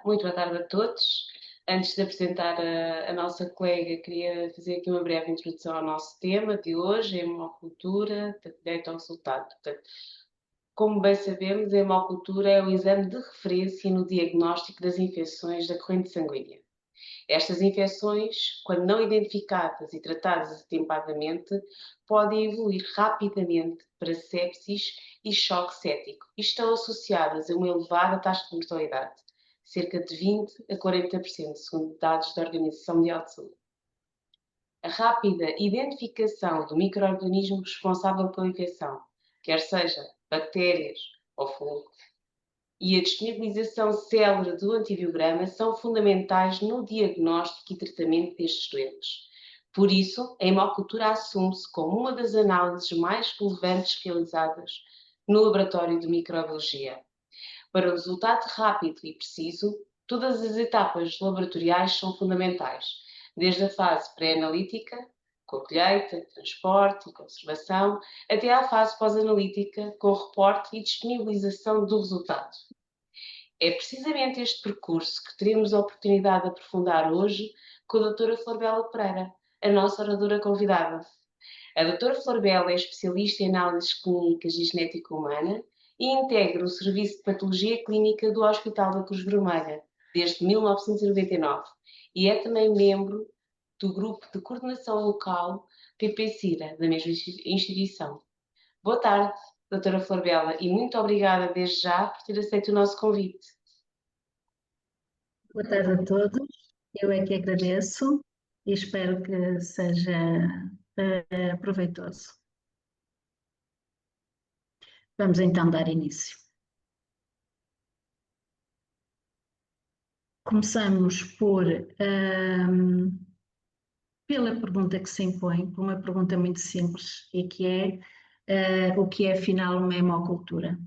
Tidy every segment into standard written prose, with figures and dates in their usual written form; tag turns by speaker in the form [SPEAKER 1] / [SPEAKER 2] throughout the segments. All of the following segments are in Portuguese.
[SPEAKER 1] Muito boa tarde a todos. Antes de apresentar a nossa colega, queria fazer aqui uma breve introdução ao nosso tema de hoje, a hemocultura, direito ao resultado. Portanto, como bem sabemos, a hemocultura é o exame de referência no diagnóstico das infecções da corrente sanguínea. Estas infecções, quando não identificadas e tratadas atempadamente, podem evoluir rapidamente para sepsis e choque séptico e estão associadas a uma elevada taxa de mortalidade, cerca de 20 a 40%, segundo dados da Organização Mundial de Saúde. A rápida identificação do micro-organismo responsável pela infecção, quer seja bactérias ou fungos, e a disponibilização célere do antibiograma são fundamentais no diagnóstico e tratamento destes doentes. Por isso, a hemocultura assume-se como uma das análises mais relevantes realizadas no laboratório de microbiologia. Para o resultado rápido e preciso, todas as etapas laboratoriais são fundamentais, desde a fase pré-analítica, com a colheita, transporte e conservação, até à fase pós-analítica, com reporte e disponibilização do resultado. É precisamente este percurso que teremos a oportunidade de aprofundar hoje com a doutora Florbela Pereira, a nossa oradora convidada. A doutora Florbela é especialista em análises clínicas e genética humana e integra o Serviço de Patologia Clínica do Hospital da Cruz Vermelha, desde 1999, e é também membro do Grupo de Coordenação Local PP-CIRA, da mesma instituição. Boa tarde, doutora Florbela, e muito obrigada desde já por ter aceito o nosso convite.
[SPEAKER 2] Boa tarde a todos, eu é que agradeço e espero que seja proveitoso. Vamos então dar início. Começamos pela pergunta que se impõe, por uma pergunta muito simples e que é o que é afinal uma hemocultura?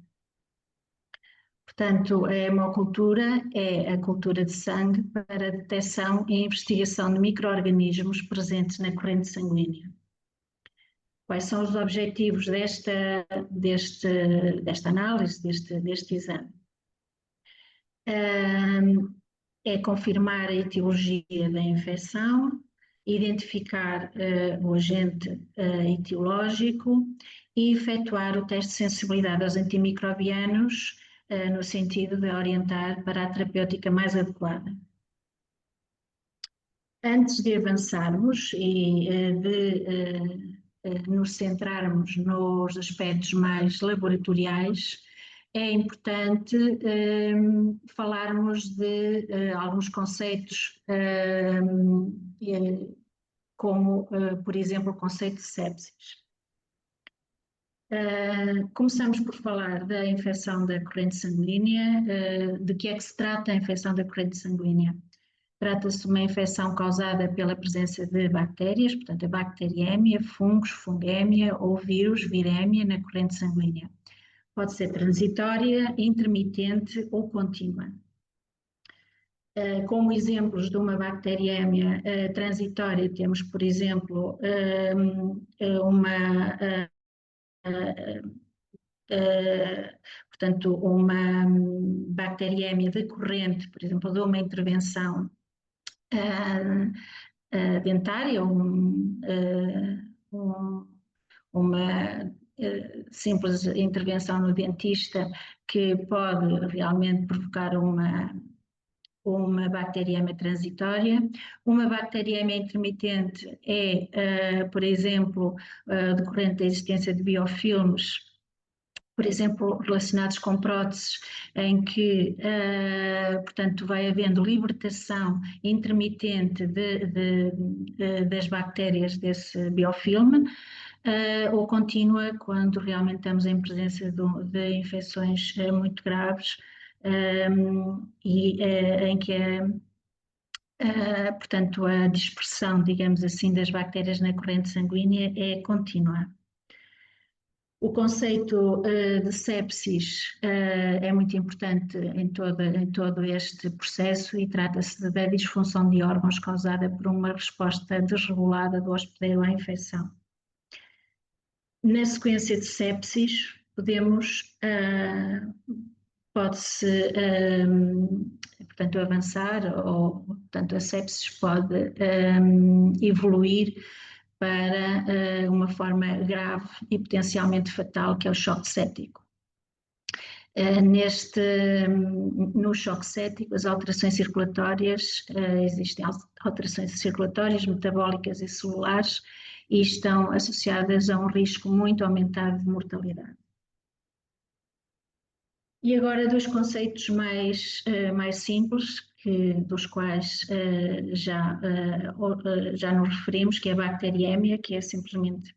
[SPEAKER 2] Portanto, a hemocultura é a cultura de sangue para a detecção e investigação de micro-organismos presentes na corrente sanguínea. Quais são os objetivos desta análise, deste exame? É confirmar a etiologia da infecção, identificar o agente etiológico e efetuar o teste de sensibilidade aos antimicrobianos no sentido de orientar para a terapêutica mais adequada. Antes de avançarmos e de nos centrarmos nos aspectos mais laboratoriais, é importante falarmos de alguns conceitos, como, por exemplo, o conceito de sepsis. Começamos por falar da infecção da corrente sanguínea. De que é que se trata a infecção da corrente sanguínea? Trata-se de uma infecção causada pela presença de bactérias, portanto a bacteriémia, fungos, fungémia ou vírus, virémia, na corrente sanguínea. Pode ser transitória, intermitente ou contínua. Como exemplos de uma bacteriémia transitória, temos, por exemplo, portanto, uma bacteriémia decorrente, por exemplo, de uma intervenção dentária, uma simples intervenção no dentista que pode realmente provocar uma bacteriemia transitória. Uma bacteriemia intermitente é, por exemplo, decorrente da existência de biofilmes, por exemplo, relacionados com próteses, em que, portanto, vai havendo libertação intermitente das bactérias desse biofilme, ou contínua, quando realmente estamos em presença de infecções muito graves e em que portanto, a dispersão, digamos assim, das bactérias na corrente sanguínea é contínua. O conceito de sepsis é muito importante em todo este processo e trata-se da disfunção de órgãos causada por uma resposta desregulada do hospedeiro à infecção. Na sequência de sepsis, podemos pode-se, portanto, avançar, ou, portanto, a sepsis pode evoluir para uma forma grave e potencialmente fatal, que é o choque séptico. No choque séptico, as alterações circulatórias, existem alterações circulatórias, metabólicas e celulares, e estão associadas a um risco muito aumentado de mortalidade. E agora dos conceitos mais simples, dos quais já nos referimos, que é a bacteriémia, que é simplesmente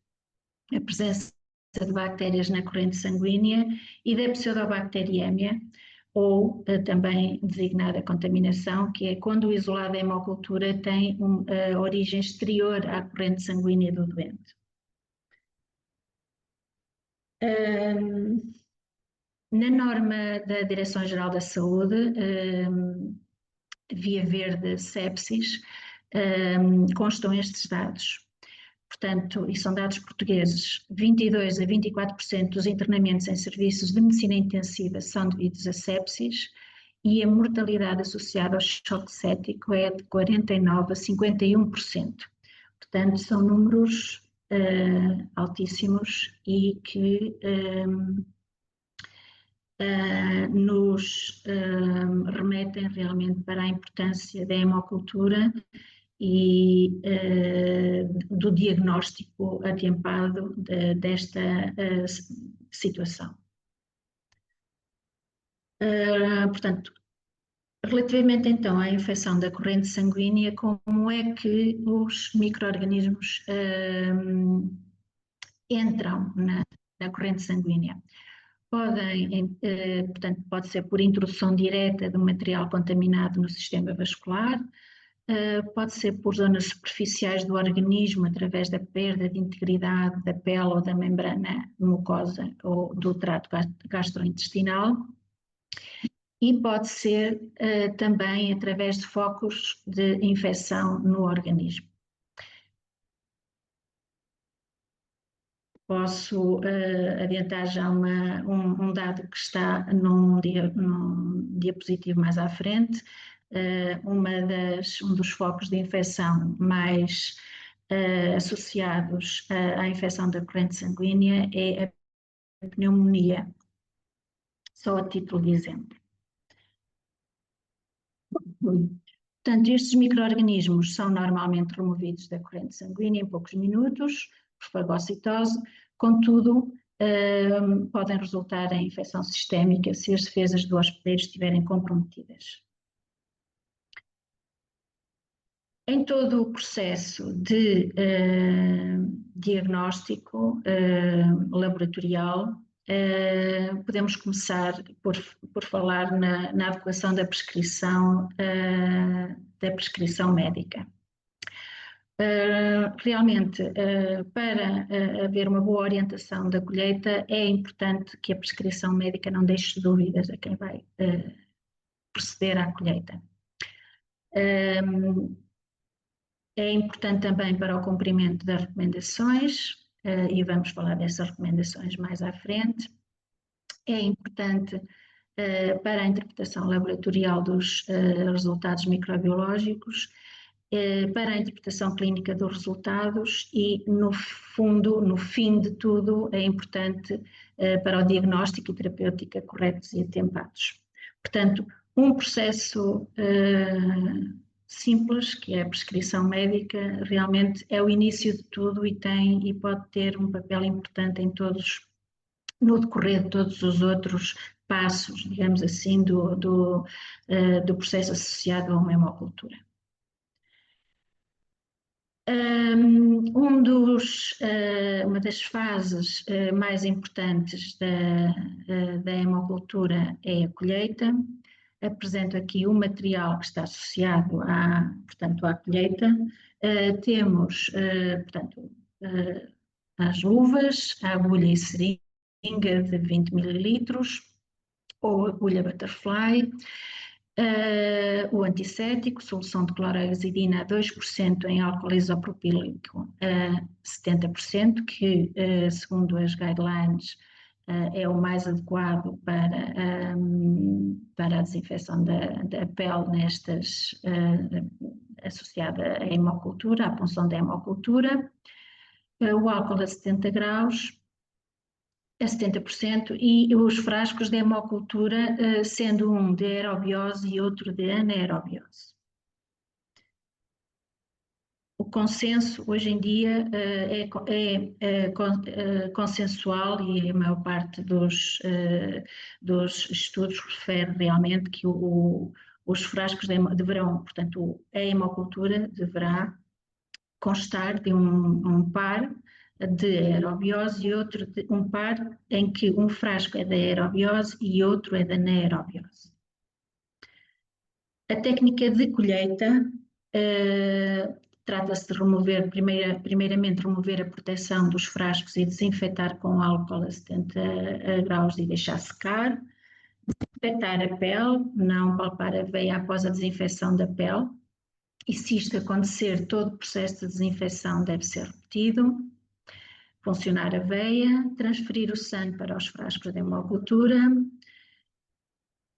[SPEAKER 2] a presença de bactérias na corrente sanguínea, e da pseudobacteriémia, ou também designada contaminação, que é quando o isolado da hemocultura tem origem exterior à corrente sanguínea do doente. Na norma da Direção-Geral da Saúde, via verde sepsis, constam estes dados. Portanto, e são dados portugueses, 22 a 24% dos internamentos em serviços de medicina intensiva são devidos a sepsis, e a mortalidade associada ao choque séptico é de 49 a 51%. Portanto, são números altíssimos e que nos remetem realmente para a importância da hemocultura e do diagnóstico atempado desta situação. Portanto, relativamente então à infecção da corrente sanguínea, como é que os micro-organismos entram na corrente sanguínea? Portanto, pode ser por introdução direta de um material contaminado no sistema vascular, pode ser por zonas superficiais do organismo, através da perda de integridade da pele ou da membrana mucosa ou do trato gastrointestinal, e pode ser também através de focos de infecção no organismo. Posso adiantar já um dado que está num diapositivo mais à frente. Um dos focos de infecção mais associados à infecção da corrente sanguínea é a pneumonia, só a título de exemplo. Portanto, estes micro-organismos são normalmente removidos da corrente sanguínea em poucos minutos, por fagocitose, contudo, podem resultar em infecção sistémica se as defesas do hospedeiro estiverem comprometidas. Em todo o processo de diagnóstico laboratorial, podemos começar por falar na adequação da prescrição médica. Realmente, para haver uma boa orientação da colheita, é importante que a prescrição médica não deixe dúvidas a quem vai proceder à colheita. É importante também para o cumprimento das recomendações, e vamos falar dessas recomendações mais à frente. É importante para a interpretação laboratorial dos resultados microbiológicos, para a interpretação clínica dos resultados e, no fundo, no fim de tudo, é importante para o diagnóstico e terapêutica corretos e atempados. Portanto, um processo simples, que é a prescrição médica, realmente é o início de tudo e pode ter um papel importante no decorrer de todos os outros passos, digamos assim, do processo associado a uma hemocultura. Uma das fases mais importantes da hemocultura é a colheita. Apresento aqui o material que está associado portanto, à colheita. Temos, portanto, as luvas, a agulha e seringa de 20 ml, ou agulha butterfly, o antisséptico, solução de clorhexidina a 2% em álcool isopropílico a 70%, que segundo as guidelines é o mais adequado para a desinfecção da pele nestas, associada à hemocultura, à punção da hemocultura. O álcool a 70 graus, a 70%, e os frascos de hemocultura, sendo um de aerobiose e outro de anaerobiose. O consenso hoje em dia é consensual, e a maior parte dos estudos refere realmente que os frascos deverão, portanto, a hemocultura deverá constar de um par de aerobiose e outro de um par em que um frasco é da aerobiose e outro é da anaerobiose. A técnica de colheita trata-se de remover, primeiramente remover a proteção dos frascos e desinfetar com álcool a 70 graus e deixar secar. Desinfetar a pele, não palpar a veia após a desinfecção da pele. E se isto acontecer, todo o processo de desinfecção deve ser repetido. Funcionar a veia, transferir o sangue para os frascos de hemocultura.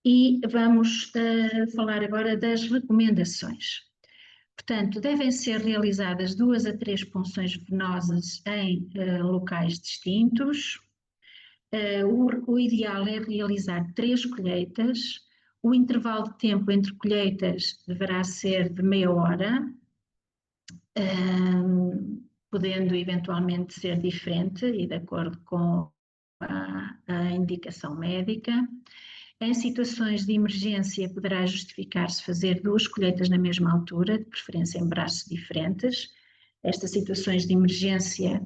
[SPEAKER 2] E vamos falar agora das recomendações. Portanto, devem ser realizadas 2 a 3 punções venosas em locais distintos. O ideal é realizar 3 colheitas. O intervalo de tempo entre colheitas deverá ser de meia hora, podendo eventualmente ser diferente e de acordo com a indicação médica. Em situações de emergência, poderá justificar-se fazer 2 colheitas na mesma altura, de preferência em braços diferentes. Estas situações de emergência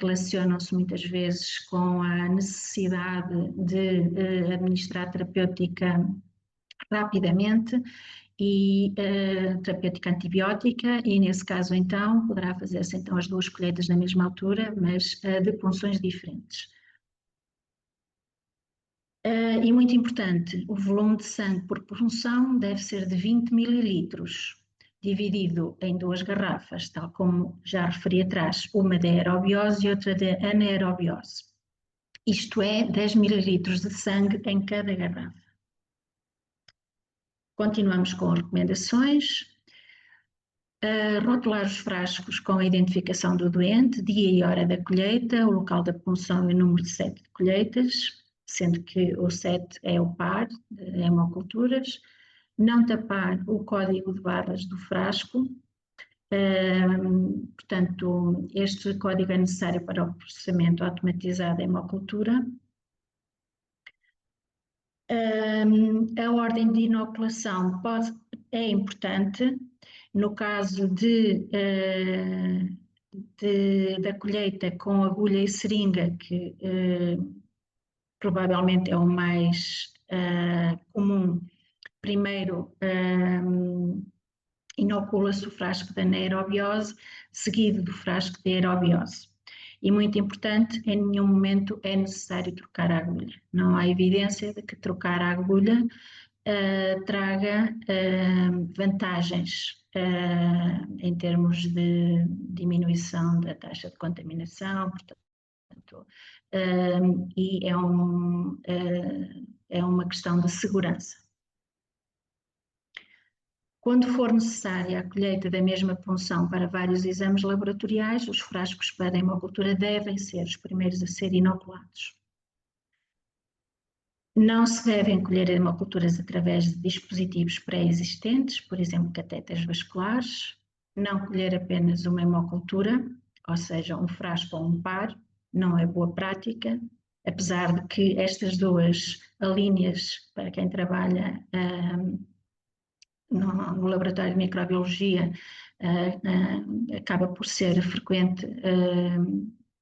[SPEAKER 2] relacionam-se muitas vezes com a necessidade de administrar terapêutica rapidamente e terapêutica antibiótica, e nesse caso então poderá fazer-se então as 2 colheitas na mesma altura, mas de punções diferentes. E muito importante, o volume de sangue por punção deve ser de 20 mililitros, dividido em 2 garrafas, tal como já referi atrás, uma de aerobiose e outra de anaerobiose. Isto é, 10 mililitros de sangue em cada garrafa. Continuamos com as recomendações. Rotular os frascos com a identificação do doente, dia e hora da colheita, o local da punção e o número de sete de colheitas, sendo que o 7 é o par de hemoculturas. Não tapar o código de barras do frasco. Portanto, este código é necessário para o processamento automatizado da hemocultura. A ordem de inoculação é importante. No caso da colheita com agulha e seringa, que provavelmente é o mais comum, primeiro inocula-se o frasco da anaerobiose, seguido do frasco de aerobiose. E muito importante, em nenhum momento é necessário trocar a agulha. Não há evidência de que trocar a agulha traga vantagens em termos de diminuição da taxa de contaminação, portanto, e é uma questão de segurança. Quando for necessária a colheita da mesma punção para vários exames laboratoriais, os frascos para a hemocultura devem ser os primeiros a ser inoculados. Não se devem colher hemoculturas através de dispositivos pré-existentes, por exemplo, catéteres vasculares. Não colher apenas uma hemocultura, ou seja, um frasco ou um par, não é boa prática, apesar de que estas 2 alíneas, para quem trabalha no laboratório de microbiologia, acaba por ser frequente,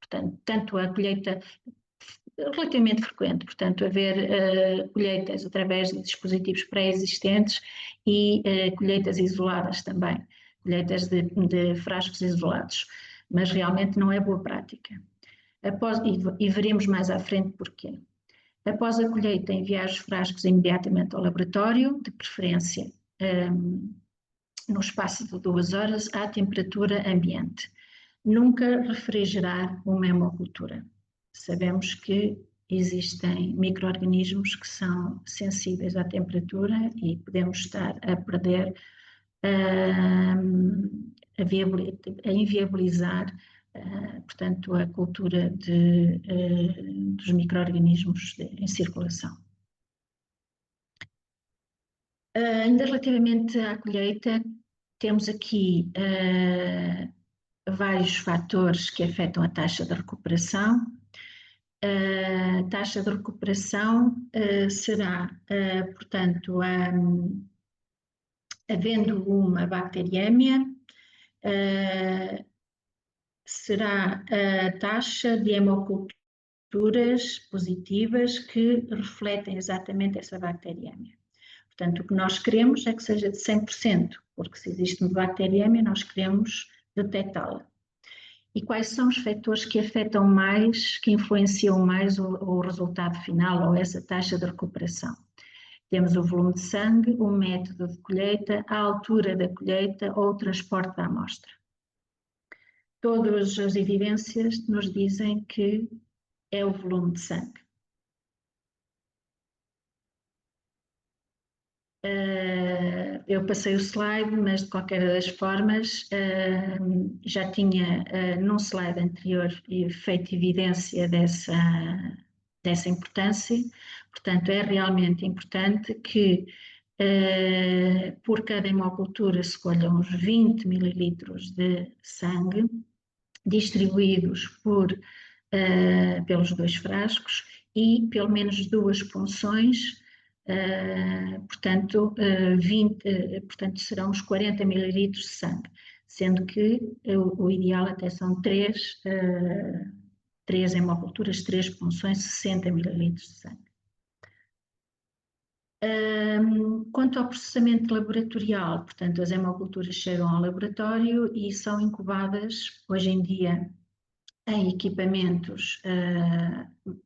[SPEAKER 2] portanto, tanto a colheita relativamente frequente, portanto, haver colheitas através de dispositivos pré-existentes e colheitas isoladas também, colheitas de frascos isolados, mas realmente não é boa prática. E veremos mais à frente porquê. Após a colheita, enviar os frascos imediatamente ao laboratório, de preferência no espaço de 2 horas, à temperatura ambiente. Nunca refrigerar uma hemocultura. sabemos que existem micro-organismos que são sensíveis à temperatura e podemos estar a perder, a inviabilizar, portanto, a cultura dos micro-organismos em circulação. Ainda relativamente à colheita, temos aqui vários fatores que afetam a taxa de recuperação. A taxa de recuperação será, portanto, havendo uma bacteriémia, será a taxa de hemoculturas positivas que refletem exatamente essa bacteriémia. Portanto, o que nós queremos é que seja de 100%, porque se existe uma bacteriémia, nós queremos detectá-la. E quais são os fatores que afetam mais, que influenciam mais o resultado final ou essa taxa de recuperação? Temos o volume de sangue, o método de colheita, a altura da colheita ou o transporte da amostra. Todas as evidências nos dizem que é o volume de sangue. Eu passei o slide, mas de qualquer das formas já tinha num slide anterior feito evidência dessa importância. Portanto, é realmente importante que por cada hemocultura se colham uns 20 mililitros de sangue distribuídos pelos 2 frascos e pelo menos 2 punções. Portanto, portanto, serão uns 40 mililitros de sangue, sendo que o ideal até são 3 hemoculturas, 3 punções, 60 mililitros de sangue. Quanto ao processamento laboratorial, portanto, as hemoculturas chegam ao laboratório e são incubadas, hoje em dia, em equipamentos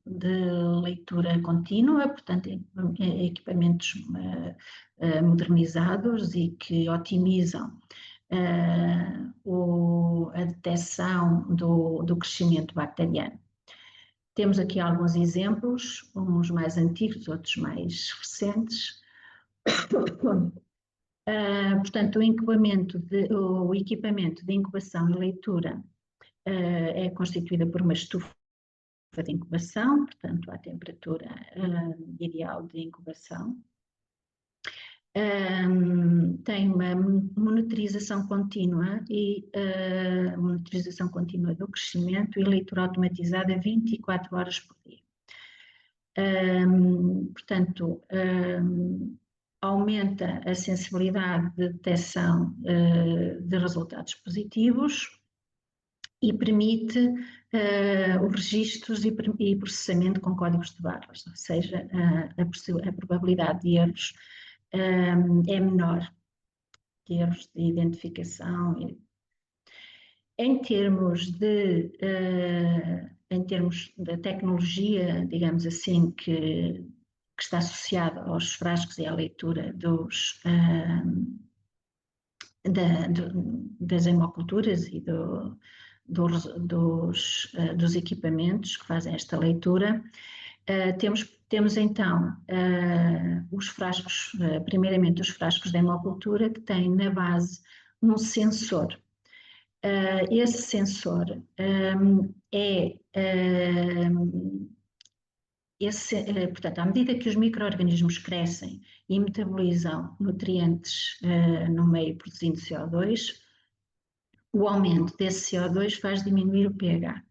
[SPEAKER 2] de leitura contínua, portanto, equipamentos modernizados e que otimizam a detecção do crescimento bacteriano. Temos aqui alguns exemplos, uns mais antigos, outros mais recentes. Portanto, o equipamento de incubação e leitura é constituída por uma estufa de incubação, portanto, à temperatura ideal de incubação. Tem uma monitorização contínua do crescimento e leitura automatizada 24 horas por dia. Portanto, aumenta a sensibilidade de detecção de resultados positivos e permite os registros e processamento com códigos de barras, ou seja, a probabilidade de erros é menor, de erros de identificação. Em termos da tecnologia, digamos assim, que está associada aos frascos e à leitura das hemoculturas e dos equipamentos que fazem esta leitura, temos então os frascos, primeiramente os frascos de hemocultura, que têm na base um sensor. Esse sensor portanto, à medida que os micro-organismos crescem e metabolizam nutrientes no meio produzindo CO2, o aumento desse CO2 faz diminuir o pH.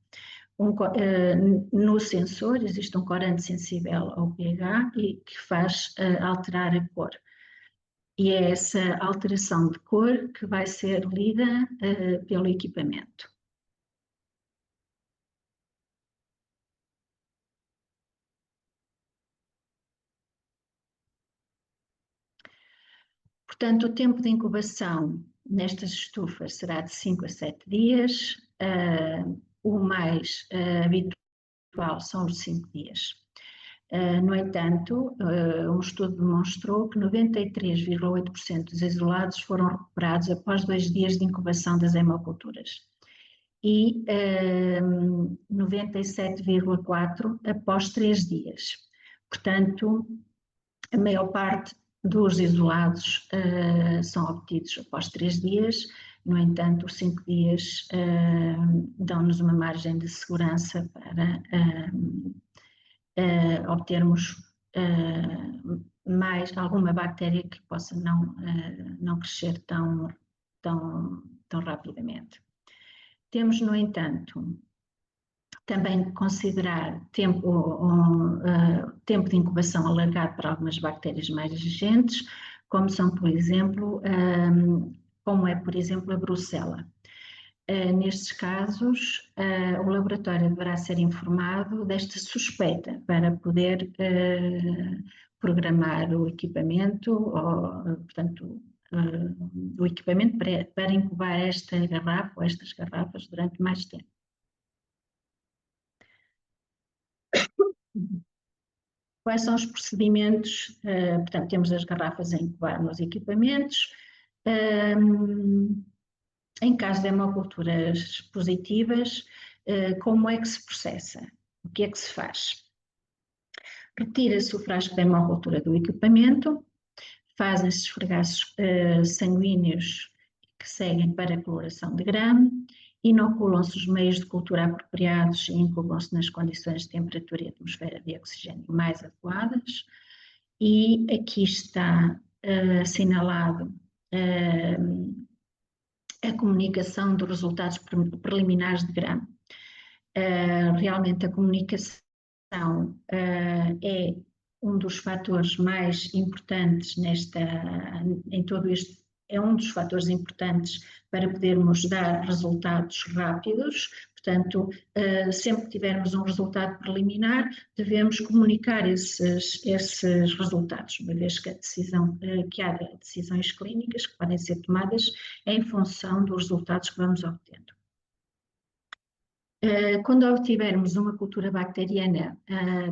[SPEAKER 2] No sensor existe um corante sensível ao pH e que faz alterar a cor. E é essa alteração de cor que vai ser lida pelo equipamento. Portanto, o tempo de incubação nestas estufas será de 5 a 7 dias, o mais habitual são os 5 dias. No entanto, um estudo demonstrou que 93,8% dos isolados foram recuperados após 2 dias de incubação das hemoculturas. e 97,4 após 3 dias. Portanto, a maior parte dos isolados são obtidos após 3 dias, no entanto, os 5 dias dão-nos uma margem de segurança para obtermos mais alguma bactéria que possa não crescer tão rapidamente. Temos, no entanto, também considerar tempo de incubação alargado para algumas bactérias mais resistentes, como são, por exemplo, a brucela. Nestes casos, o laboratório deverá ser informado desta suspeita para poder programar o equipamento, portanto, o equipamento para incubar esta garrafa ou estas garrafas durante mais tempo. Quais são os procedimentos? Portanto, temos as garrafas a incubar nos equipamentos. Em caso de hemoculturas positivas, como é que se processa? O que é que se faz? Retira-se o frasco de hemocultura do equipamento, fazem-se esfregaços sanguíneos que seguem para a coloração de grão, inoculam-se os meios de cultura apropriados e incubam-se nas condições de temperatura e atmosfera de oxigênio mais adequadas. E aqui está assinalado a comunicação dos resultados preliminares de grão. Realmente a comunicação é um dos fatores mais importantes em todo este, é um dos fatores importantes para podermos dar resultados rápidos. Portanto, sempre que tivermos um resultado preliminar, devemos comunicar esses resultados, uma vez que há decisões clínicas que podem ser tomadas em função dos resultados que vamos obtendo. Quando obtivermos uma cultura bacteriana,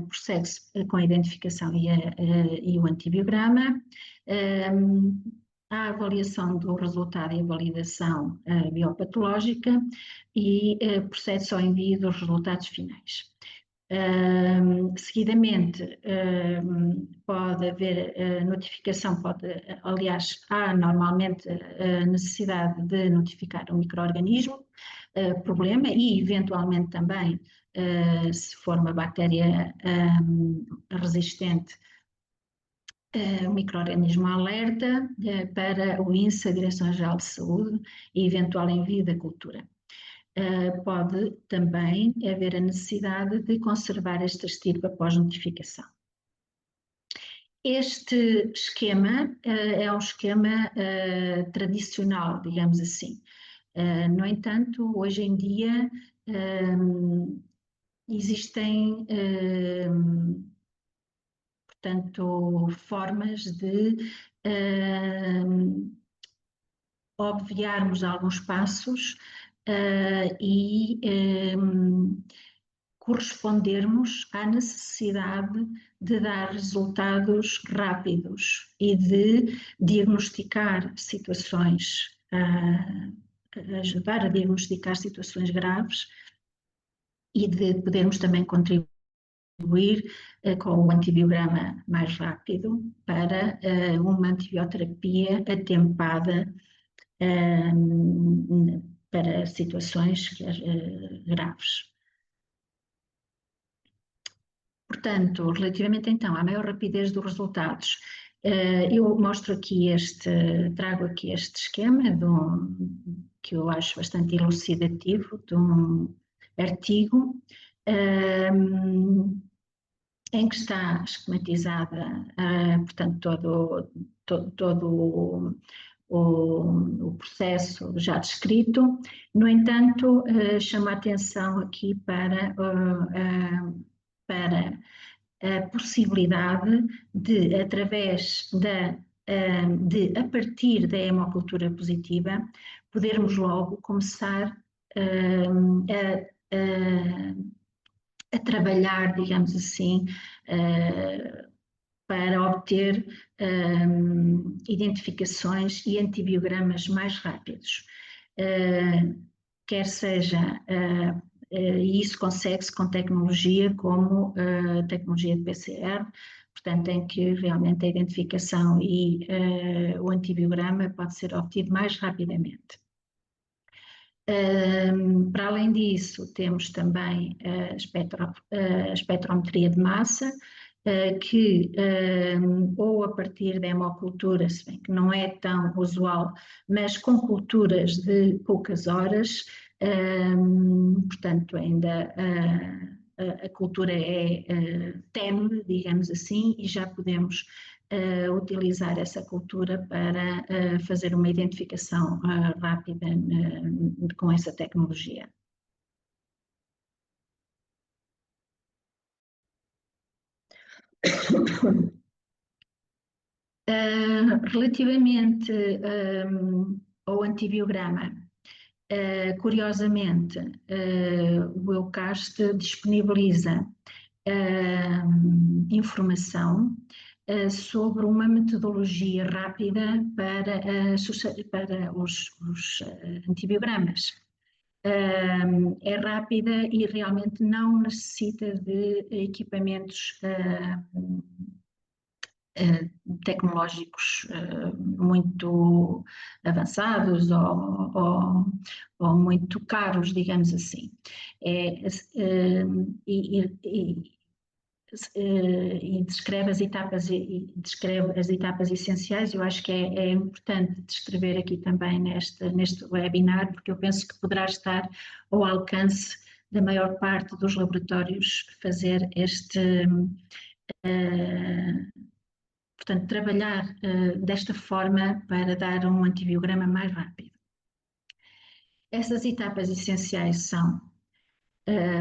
[SPEAKER 2] prossegue-se com a identificação e o antibiograma, a avaliação do resultado e a validação biopatológica e procede-se ao envio dos resultados finais. Seguidamente, pode haver notificação, aliás, há normalmente a necessidade de notificar o micro-organismo, problema e, eventualmente, também, se for uma bactéria resistente, o micro-organismo alerta para o INSA, Direção-Geral de Saúde, e eventual envio da cultura. Pode também haver a necessidade de conservar esta estirpe após notificação. Este esquema é um esquema tradicional, digamos assim. No entanto, hoje em dia existem, portanto, formas de obviarmos alguns passos e correspondermos à necessidade de dar resultados rápidos e de diagnosticar situações, ajudar a diagnosticar situações graves e de podermos também contribuir com o antibiograma mais rápido para uma antibioterapia atempada para situações graves. Portanto, relativamente então à maior rapidez dos resultados, eu trago aqui este esquema que eu acho bastante elucidativo, de um artigo em que está esquematizada, portanto, todo o processo já descrito. No entanto, chamo a atenção aqui para a possibilidade de, a partir da hemocultura positiva, podermos logo começar a trabalhar, digamos assim, para obter identificações e antibiogramas mais rápidos. quer seja, e isso consegue-se com tecnologia como tecnologia de PCR, portanto, em que realmente a identificação e o antibiograma pode ser obtido mais rapidamente. Para além disso, temos também a espectrometria de massa, que ou a partir da hemocultura, se bem que não é tão usual, mas com culturas de poucas horas, portanto ainda a cultura é tenue, digamos assim, e já podemos utilizar essa cultura para fazer uma identificação rápida com essa tecnologia. Relativamente ao antibiograma, curiosamente, o EUCAST disponibiliza informação sobre uma metodologia rápida para os antibiogramas. É rápida e realmente não necessita de equipamentos tecnológicos muito avançados ou muito caros, digamos assim. E descreve as etapas essenciais. Eu acho que é importante descrever aqui também neste webinar, porque eu penso que poderá estar ao alcance da maior parte dos laboratórios fazer portanto, trabalhar desta forma para dar um antibiograma mais rápido. Essas etapas essenciais são,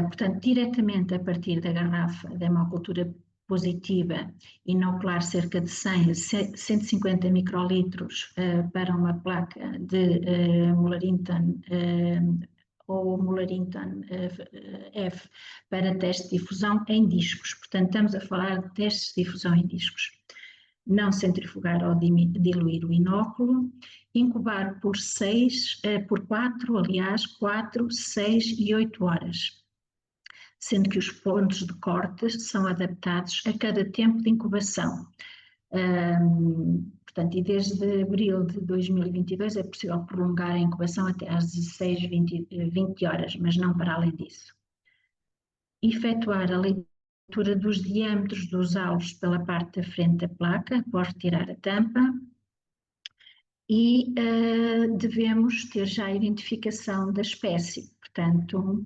[SPEAKER 2] portanto, diretamente a partir da garrafa da hemocultura positiva, inocular cerca de 100 a 150 microlitros para uma placa de Mullerinton ou Mullerinton F para teste de difusão em discos. Portanto, estamos a falar de testes de difusão em discos. Não centrifugar ou diluir o inóculo, incubar por 4, 6 e 8 horas, sendo que os pontos de corte são adaptados a cada tempo de incubação. Portanto, e desde abril de 2022 é possível prolongar a incubação até às 16, 20 horas, mas não para além disso. Efetuar a leitura dos diâmetros dos alvos pela parte da frente da placa, após retirar a tampa, e devemos ter já a identificação da espécie, portanto,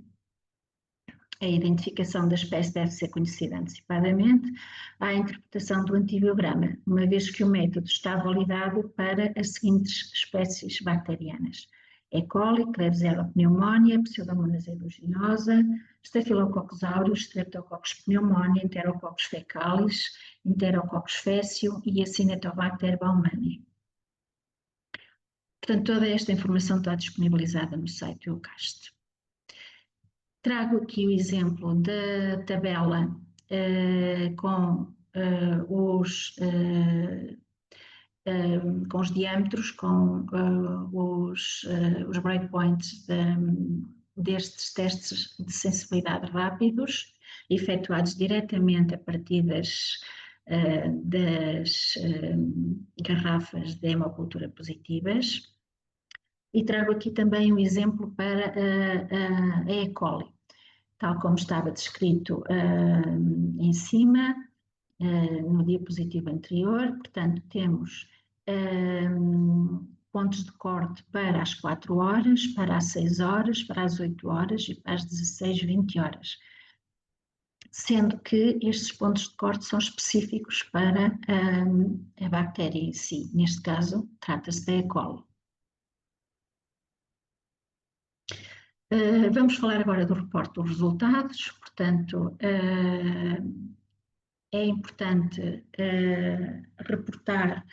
[SPEAKER 2] a identificação da espécie deve ser conhecida antecipadamente à interpretação do antibiograma, uma vez que o método está validado para as seguintes espécies bacterianas: E. coli, Klebsiella pneumoniae, Pseudomonas aeruginosa, Staphylococcus aureus, Streptococcus pneumoniae, Enterococcus fecalis, Enterococcus faecium e Acinetobacter baumannii. Portanto, toda esta informação está disponibilizada no site do EUCAST. Trago aqui o exemplo da tabela com os diâmetros, com os breakpoints destes testes de sensibilidade rápidos, efetuados diretamente a partir das garrafas de hemocultura positivas. E trago aqui também um exemplo para a E. coli, tal como estava descrito em cima, no diapositivo anterior. Portanto, temos pontos de corte para as 4 horas, para as 6 horas, para as 8 horas e para as 16, 20 horas. Sendo que estes pontos de corte são específicos para a bactéria em si. Neste caso, trata-se da E. coli. Vamos falar agora do reporte dos resultados. Portanto, é importante reportar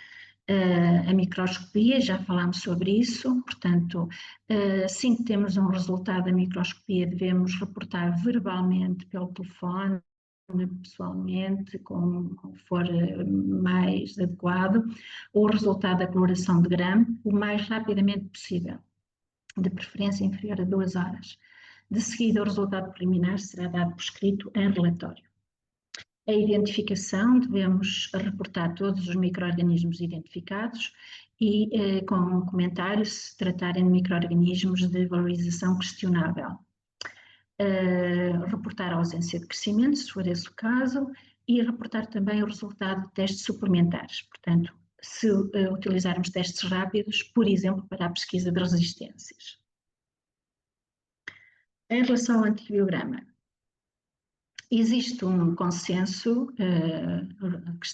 [SPEAKER 2] a microscopia, já falámos sobre isso. Portanto, assim que temos um resultado da microscopia, devemos reportar verbalmente pelo telefone, pessoalmente, como for mais adequado, o resultado da coloração de grão o mais rapidamente possível. de preferência inferior a 2 horas. De seguida, o resultado preliminar será dado por escrito em relatório. A identificação, devemos reportar todos os micro-organismos identificados e com um comentário se tratarem de micro-organismos de valorização questionável. Reportar a ausência de crescimento, se for esse o caso, e reportar também o resultado de testes suplementares. Portanto, se utilizarmos testes rápidos, por exemplo, para a pesquisa de resistências. Em relação ao antibiograma, existe um consenso que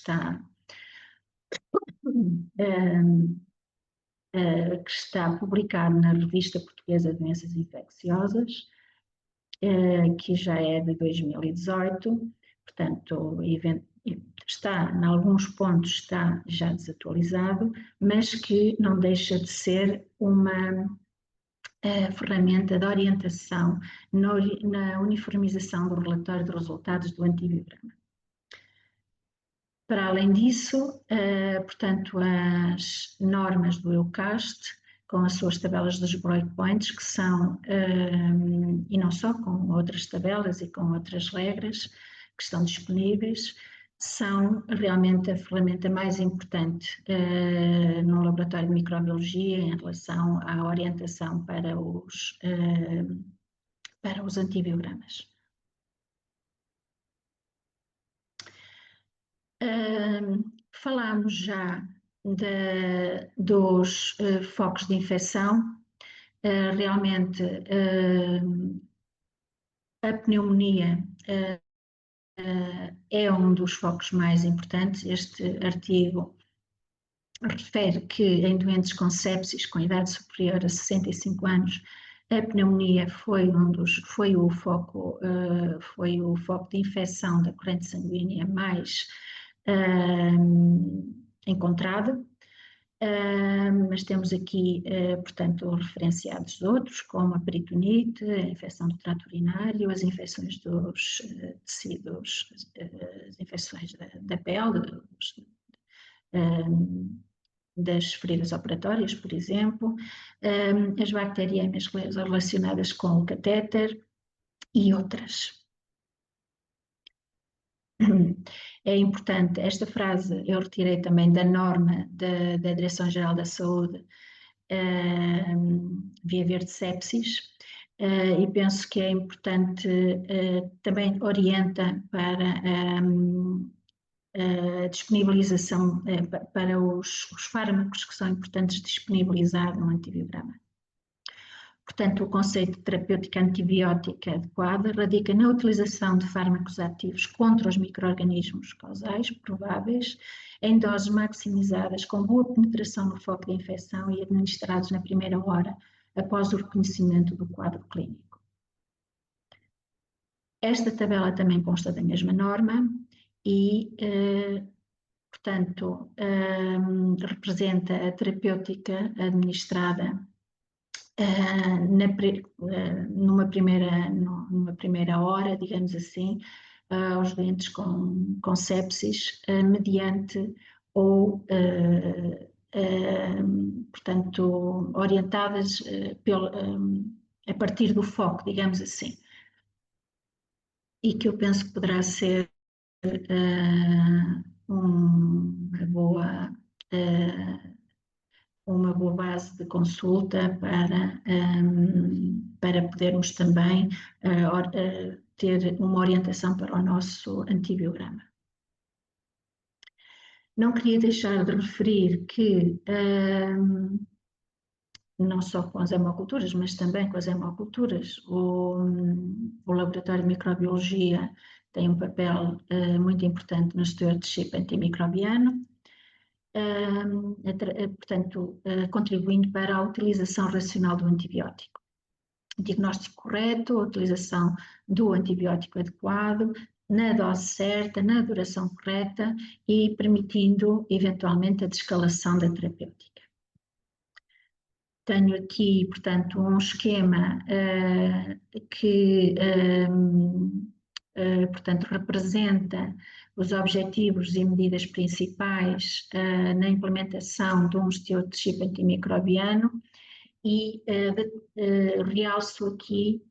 [SPEAKER 2] está publicado na Revista Portuguesa de Doenças Infecciosas, que já é de 2018, portanto, está, em alguns pontos está já desatualizado, mas que não deixa de ser uma ferramenta de orientação na uniformização do relatório de resultados do antibiograma. Para além disso, portanto, as normas do EUCAST, com as suas tabelas dos breakpoints, que são, e não só, com outras tabelas e com outras regras que estão disponíveis, são realmente a ferramenta mais importante no laboratório de microbiologia em relação à orientação para os antibiogramas. Falámos já dos focos de infecção. Realmente a pneumonia é um dos focos mais importantes. Este artigo refere que em doentes com sepsis com idade superior a 65 anos, a pneumonia foi o foco de infecção da corrente sanguínea mais encontrado, mas temos aqui, portanto, referenciados outros, como a peritonite, a infecção do trato urinário, as infecções dos tecidos, as infecções da pele, das feridas operatórias, por exemplo, as bacteriémias relacionadas com o catéter e outras. É importante, esta frase eu retirei também da norma da Direção-Geral da Saúde, via verde sepsis, e penso que é importante, também orienta para a disponibilização para os fármacos que são importantes disponibilizar no antibiograma. Portanto, o conceito de terapêutica antibiótica adequada radica na utilização de fármacos ativos contra os micro-organismos causais prováveis, em doses maximizadas, com boa penetração no foco de infecção e administrados na primeira hora após o reconhecimento do quadro clínico. Esta tabela também consta da mesma norma e, portanto, representa a terapêutica administrada numa primeira hora, digamos assim, aos doentes com sepsis, mediante ou, portanto, orientadas a partir do foco, digamos assim, e que eu penso que poderá ser uma boa base de consulta para podermos também ter uma orientação para o nosso antibiograma. Não queria deixar de referir que, não só com as hemoculturas, mas também com as hemoculturas, o laboratório de microbiologia tem um papel muito importante no stewardship antimicrobiano, portanto, contribuindo para a utilização racional do antibiótico. Diagnóstico correto, a utilização do antibiótico adequado, na dose certa, na duração correta e permitindo, eventualmente, a descalação da terapêutica. Tenho aqui, portanto, um esquema que, portanto, representa os objetivos e medidas principais na implementação de um stewardship antimicrobiano e realço aqui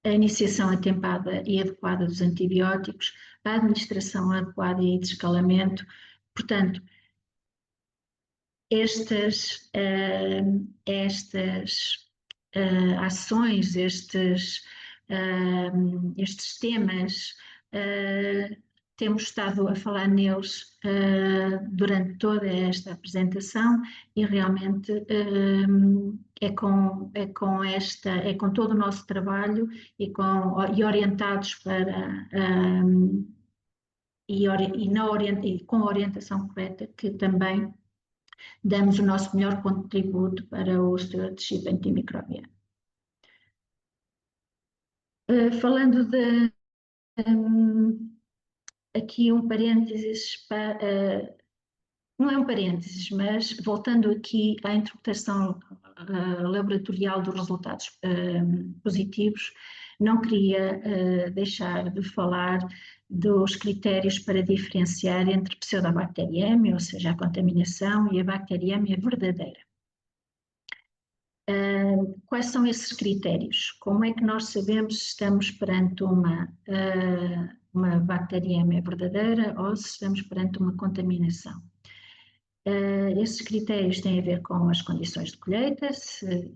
[SPEAKER 2] a iniciação atempada e adequada dos antibióticos, a administração adequada e de escalamento. Portanto, estas ações, estes temas, temos estado a falar neles durante toda esta apresentação e realmente é com todo o nosso trabalho e orientados para e com a orientação correta que também damos o nosso melhor contributo para o stewardship antimicrobiano. Falando de aqui um parênteses, não é um parênteses, mas voltando aqui à interpretação laboratorial dos resultados positivos, não queria deixar de falar dos critérios para diferenciar entre pseudobacteriemia, ou seja, a contaminação, e a bacteriemia verdadeira. Quais são esses critérios? Como é que nós sabemos se estamos perante uma bacteriemia verdadeira ou se estamos perante uma contaminação? Esses critérios têm a ver com as condições de colheita, se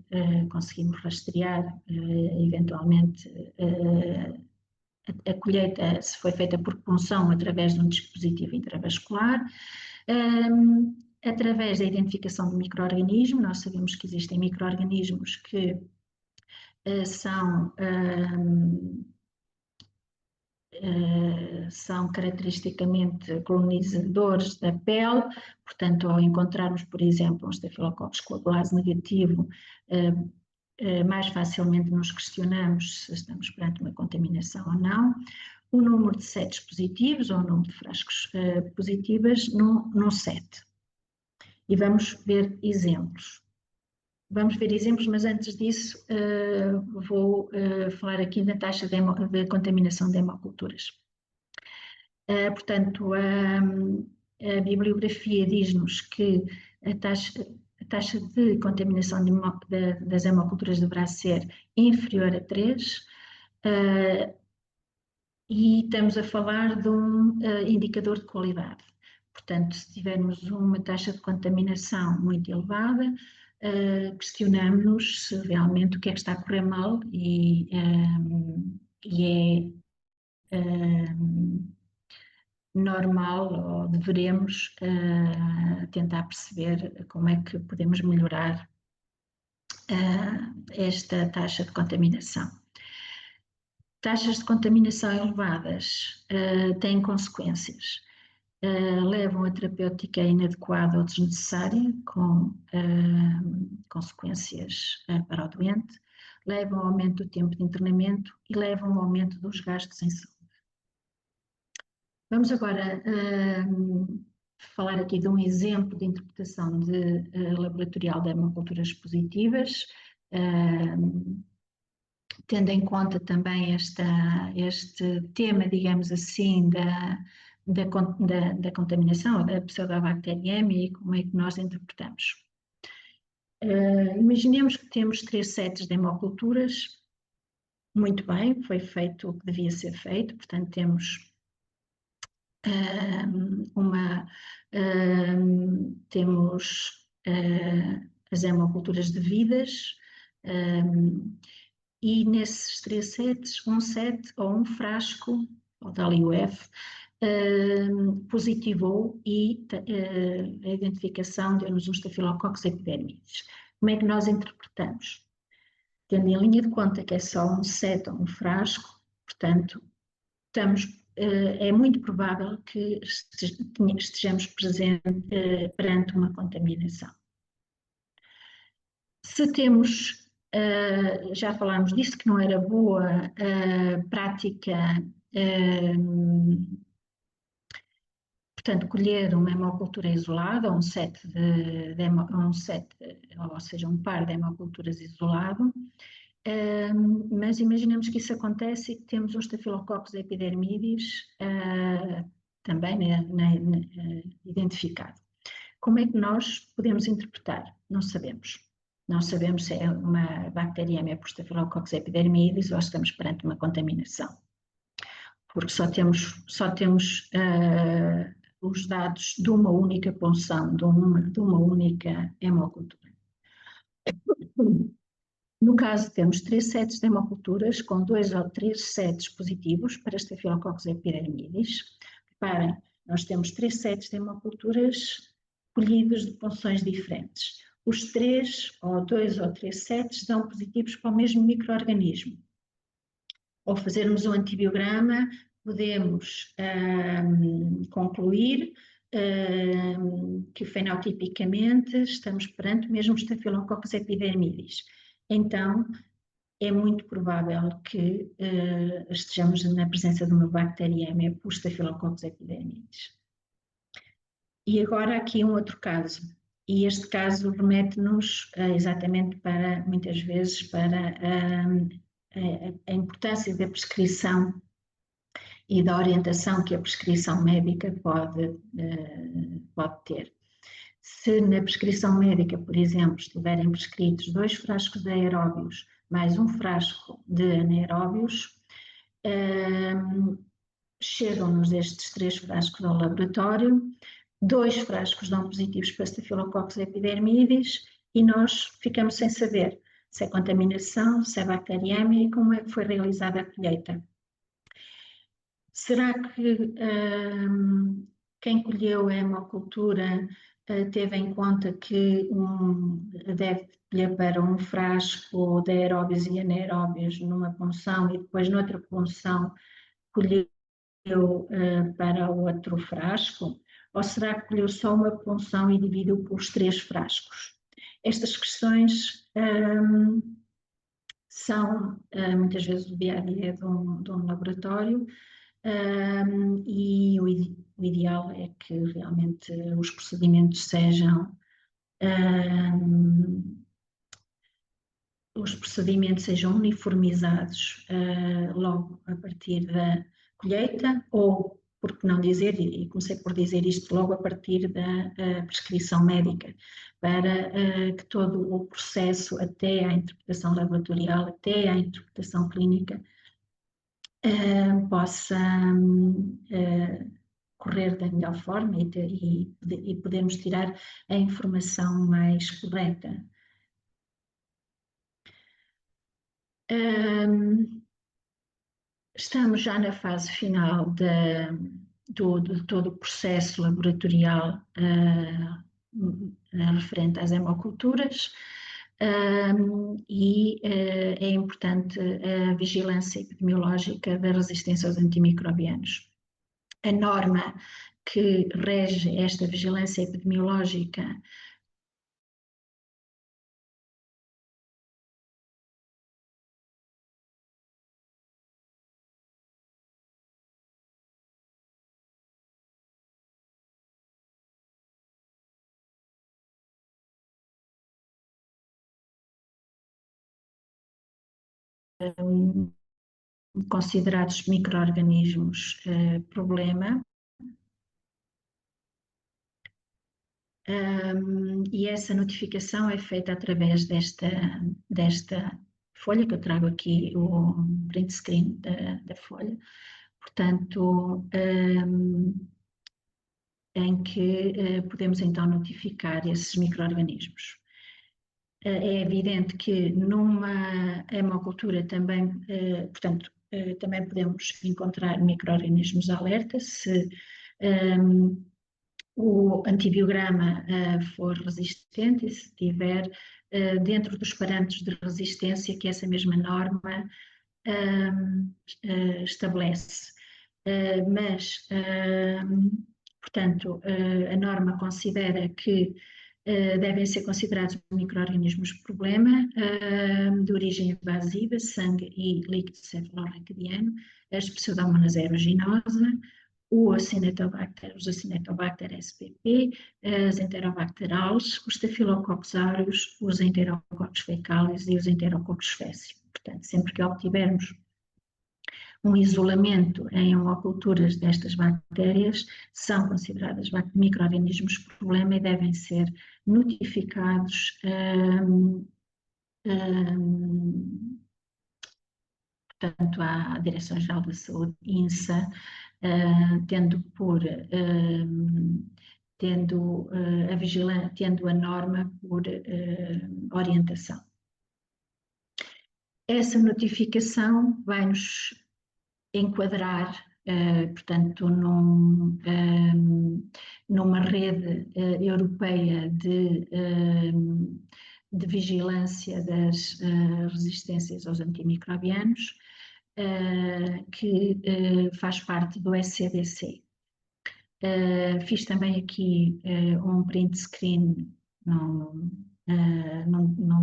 [SPEAKER 2] conseguimos rastrear eventualmente a colheita se foi feita por punção através de um dispositivo intravascular, através da identificação do micro-organismo. Nós sabemos que existem micro-organismos que são caracteristicamente colonizadores da pele, portanto, ao encontrarmos, por exemplo, um Staphylococcus coagulase negativo, mais facilmente nos questionamos se estamos perante uma contaminação ou não. O número de setes positivos ou o número de frascos positivas num set. E vamos ver exemplos. Mas antes disso vou falar aqui da taxa de contaminação de hemoculturas. Portanto, a bibliografia diz-nos que a taxa de contaminação das hemoculturas deverá ser inferior a 3, e estamos a falar de um indicador de qualidade. Portanto, se tivermos uma taxa de contaminação muito elevada, questionamos se realmente o que é que está a correr mal e é normal, ou deveremos tentar perceber como é que podemos melhorar esta taxa de contaminação. Taxas de contaminação elevadas têm consequências. Levam a terapêutica inadequada ou desnecessária, com consequências para o doente, levam ao aumento do tempo de internamento e levam ao aumento dos gastos em saúde. Vamos agora falar aqui de um exemplo de interpretação laboratorial de hemoculturas positivas, tendo em conta também este tema, digamos assim, da contaminação, da pseudobacteriemia, e como é que nós interpretamos. Imaginemos que temos 3 sets de hemoculturas. Muito bem, foi feito o que devia ser feito, portanto temos as hemoculturas devidas, e nesses 3 sets, um set ou um frasco, ou WF, positivou e a identificação deu-nos um Staphylococcus epidermidis. Como é que nós interpretamos? Tendo em linha de conta que é só um set ou um frasco, portanto, é muito provável que estejamos perante uma contaminação. Se temos, já falámos disso, que não era boa prática, portanto, colher uma hemocultura isolada, ou seja, um par de hemoculturas isolado, mas imaginemos que isso acontece e que temos um Staphylococcus epidermidis também identificado. Como é que nós podemos interpretar? não sabemos. Não sabemos se é uma bacteriemia por Staphylococcus epidermidis ou estamos perante uma contaminação, porque só temos os dados de uma única punção, de uma única hemocultura. No caso, temos 3 sets de hemoculturas com 2 ou 3 sets positivos para Staphylococcus epidermidis. Reparem, nós temos 3 sets de hemoculturas colhidos de punções diferentes. Os 3 ou 2 ou 3 sets dão positivos para o mesmo micro-organismo. Ao fazermos um antibiograma, podemos concluir que fenotipicamente estamos perante o mesmo Staphylococcus epidermidis. Então, é muito provável que estejamos na presença de uma bacteriemia por Staphylococcus epidermidis. E agora aqui um outro caso, e este caso remete-nos exatamente para, muitas vezes, para a importância da prescrição e da orientação que a prescrição médica pode ter. Se na prescrição médica, por exemplo, estiverem prescritos 2 frascos de aeróbios mais 1 frasco de anaeróbios, chegam-nos estes 3 frascos ao laboratório, 2 frascos dão positivos para Staphylococcus epidermidis e nós ficamos sem saber se é contaminação, se é bacteriemia e como é que foi realizada a colheita. Será que quem colheu a hemocultura teve em conta que deve colher para um frasco de aeróbios e anaeróbios numa punção e depois noutra punção colheu para outro frasco? Ou será que colheu só uma punção e dividiu pelos 3 frascos? Estas questões são muitas vezes o dia-a-dia de um laboratório e o ideal é que realmente os procedimentos sejam uniformizados logo a partir da colheita, ou, por que não dizer, e comecei por dizer isto, logo a partir da prescrição médica, para que todo o processo até à interpretação laboratorial, até à interpretação clínica, possa correr da melhor forma e podermos tirar a informação mais correta. Estamos já na fase final de todo o processo laboratorial referente às hemoculturas e é importante a vigilância epidemiológica da resistência aos antimicrobianos. A norma que rege esta vigilância epidemiológica considerados micro-organismos problema, e essa notificação é feita através desta folha, que eu trago aqui o print screen da folha, portanto, em que podemos então notificar esses micro-organismos. É evidente que numa hemocultura também, portanto, também podemos encontrar micro-organismos alerta se o antibiograma for resistente e se estiver dentro dos parâmetros de resistência que essa mesma norma estabelece. Mas, portanto, a norma considera que devem ser considerados micro-organismos problema de origem invasiva, sangue e líquido cefalorraquidiano, as Pseudomonas aeruginosa, os Acinetobacter spp, as Enterobacter aureus, os Staphylococcus aureus, os Enterococcus fecalis e os Enterococcus faecium. Portanto, sempre que obtivermos um isolamento em oculturas destas bactérias, são consideradas micro-organismos problema e devem ser notificados portanto, à Direção-Geral da Saúde, INSA, tendo a norma por orientação. Essa notificação vai-nos enquadrar, portanto, numa rede europeia de vigilância das resistências aos antimicrobianos, que faz parte do SCDC. Fiz também aqui um print screen num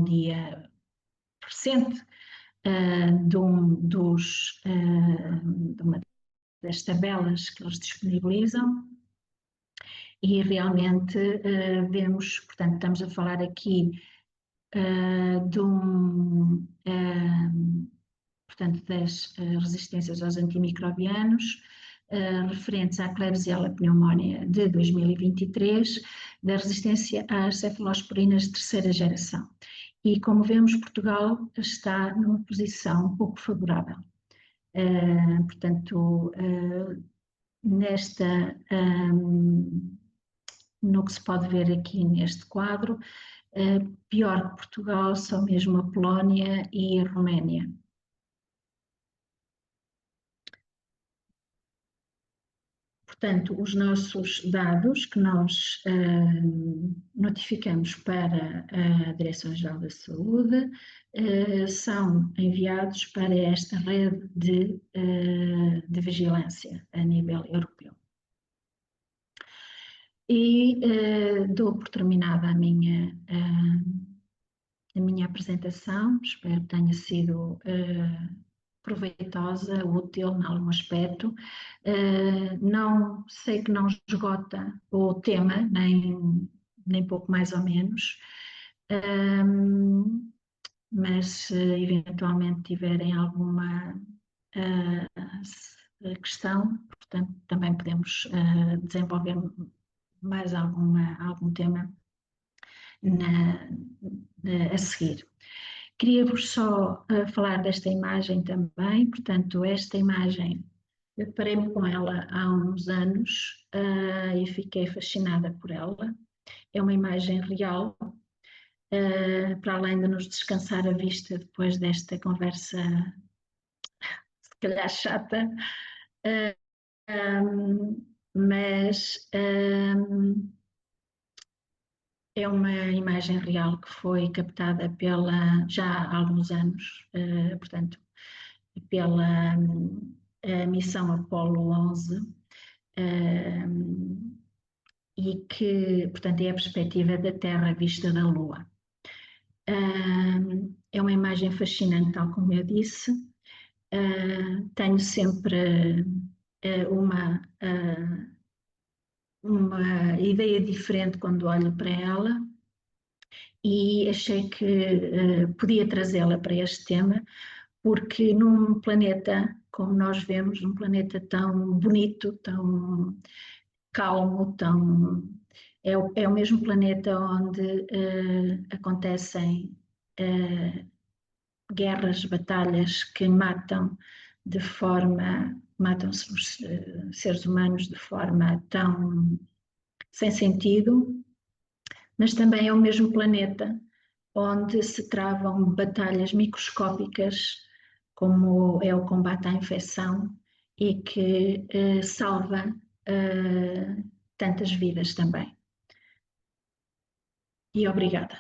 [SPEAKER 2] dia recente de uma das tabelas que eles disponibilizam e realmente vemos, portanto, estamos a falar aqui portanto, das resistências aos antimicrobianos, referentes à Klebsiella pneumoniae de 2023, da resistência às cefalosporinas de terceira geração. E, como vemos, Portugal está numa posição um pouco favorável. Portanto, no que se pode ver aqui neste quadro, pior que Portugal são mesmo a Polónia e a Roménia. Portanto, os nossos dados que nós notificamos para a Direção-Geral da Saúde são enviados para esta rede de vigilância a nível europeu. E dou por terminada a minha apresentação, espero que tenha sido proveitosa, útil em algum aspecto. Não sei que não esgota o tema, nem pouco mais ou menos, mas se eventualmente tiverem alguma questão, portanto, também podemos desenvolver mais algum tema a seguir. Queria-vos só falar desta imagem também, portanto, esta imagem, eu deparei-me com ela há uns anos e fiquei fascinada por ela. É uma imagem real, para além de nos descansar a vista depois desta conversa, se calhar chata, mas é uma imagem real que foi captada já há alguns anos, portanto, pela missão Apollo 11, e que, portanto, é a perspectiva da Terra vista da Lua. É uma imagem fascinante, tal como eu disse. Tenho sempre uma ideia diferente quando olho para ela e achei que podia trazê-la para este tema, porque num planeta, como nós vemos, um planeta tão bonito, tão calmo, é o mesmo planeta onde acontecem guerras, batalhas que matam os seres humanos de forma tão sem sentido, mas também é o mesmo planeta onde se travam batalhas microscópicas, como é o combate à infecção, e que salva tantas vidas também. E obrigada.